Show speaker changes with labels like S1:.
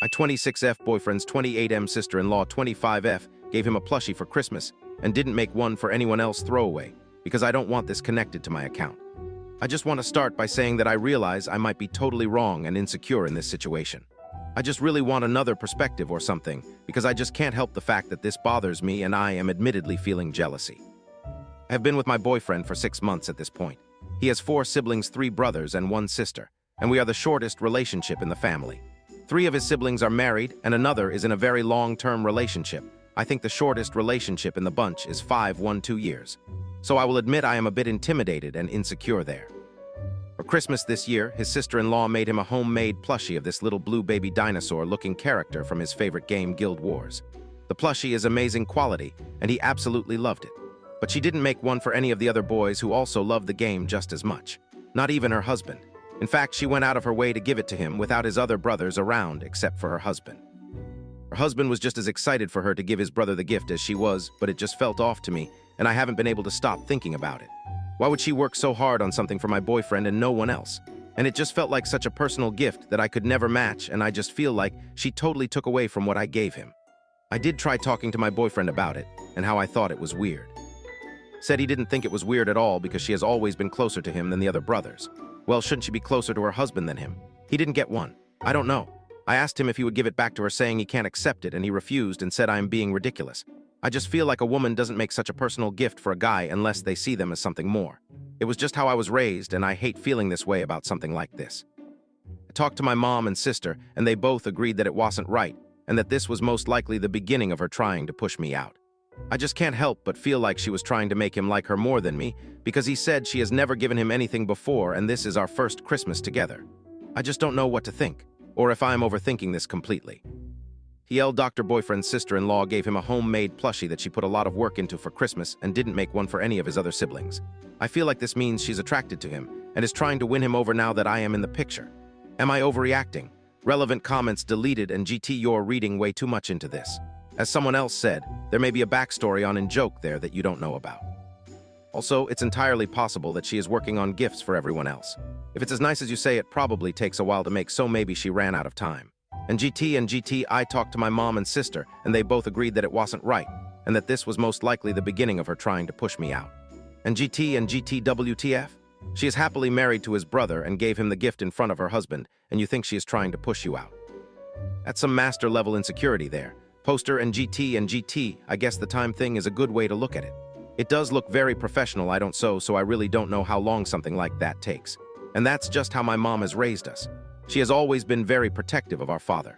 S1: My 26F boyfriend's 28M sister-in-law 25F gave him a plushie for Christmas and didn't make one for anyone else throwaway because I don't want this connected to my account. I just want to start by saying that I realize I might be totally wrong and insecure in this situation. I just really want another perspective or something because I just can't help the fact that this bothers me and I am admittedly feeling jealousy. I have been with my boyfriend for 6 months at this point. He has 4 siblings, 3 brothers and 1 sister, and we are the shortest relationship in the family. 3 of his siblings are married and another is in a very long-term relationship. I think the shortest relationship in the bunch is 5-1-2 years. So I will admit I am a bit intimidated and insecure there. For Christmas this year, his sister-in-law made him a homemade plushie of this little blue baby dinosaur-looking character from his favorite game, Guild Wars. The plushie is amazing quality, and he absolutely loved it. But she didn't make one for any of the other boys who also loved the game just as much. Not even her husband. In fact, she went out of her way to give it to him without his other brothers around except for her husband. Her husband was just as excited for her to give his brother the gift as she was, but it just felt off to me, and I haven't been able to stop thinking about it. Why would she work so hard on something for my boyfriend and no one else? And it just felt like such a personal gift that I could never match, and I just feel like she totally took away from what I gave him. I did try talking to my boyfriend about it, and how I thought it was weird. Said he didn't think it was weird at all because she has always been closer to him than the other brothers. Well, shouldn't she be closer to her husband than him? He didn't get one. I don't know. I asked him if he would give it back to her saying he can't accept it, and he refused and said I am being ridiculous. I just feel like a woman doesn't make such a personal gift for a guy unless they see them as something more. It was just how I was raised, and I hate feeling this way about something like this. I talked to my mom and sister, and they both agreed that it wasn't right, and that this was most likely the beginning of her trying to push me out. I just can't help but feel like she was trying to make him like her more than me, because he said she has never given him anything before and this is our first Christmas together. I just don't know what to think, or if I am overthinking this completely. TL Dr. Boyfriend's sister-in-law gave him a homemade plushie that she put a lot of work into for Christmas and didn't make one for any of his other siblings. I feel like this means she's attracted to him and is trying to win him over now that I am in the picture. Am I overreacting? Relevant comments deleted, and GT, you're reading way too much into this. As someone else said, there may be a backstory on in joke there that you don't know about. Also, it's entirely possible that she is working on gifts for everyone else. If it's as nice as you say, it probably takes a while to make, so maybe she ran out of time. And GT, I talked to my mom and sister, and they both agreed that it wasn't right, and that this was most likely the beginning of her trying to push me out. And GT, WTF? She is happily married to his brother and gave him the gift in front of her husband, and you think she is trying to push you out. That's some master-level insecurity there. Poster and GT, I guess the time thing is a good way to look at it. It does look very professional, so I really don't know how long something like that takes. And that's just how my mom has raised us. She has always been very protective of our father.